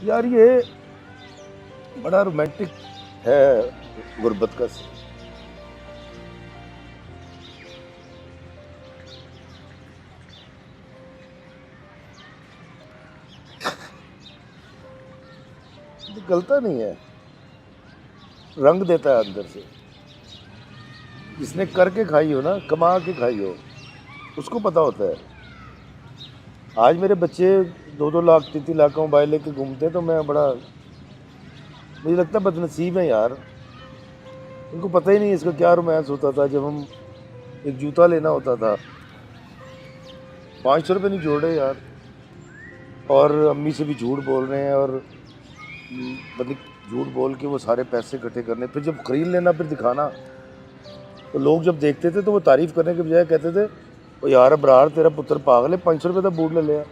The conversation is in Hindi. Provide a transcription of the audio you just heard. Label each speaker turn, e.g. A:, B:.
A: यार ये बड़ा रोमांटिक है गुर्बत का सीन। ये गलता नहीं है, रंग देता है अंदर से। जिसने करके खाई हो ना, कमा के खाई हो, उसको पता होता है। आज मेरे बच्चे 2-2 लाख 3-3 लाख का मोबाइल लेके घूमते हैं तो मैं बड़ा, मुझे लगता है बदनसीब है यार। उनको पता ही नहीं इसका क्या रोमांस होता था। जब हम एक जूता लेना होता था, 500 रुपये नहीं जोड़ रहे यार, और अम्मी से भी झूठ बोल रहे हैं, और मतलब झूठ बोल के वो सारे पैसे इकट्ठे करने, फिर जब खरीद लेना फिर दिखाना। तो लोग जब देखते थे तो वो तारीफ करने के बजाय कहते थे, ओ यार अबरार तेरा पुत्र पागल है, 500 रुपये का बूट ले लिया।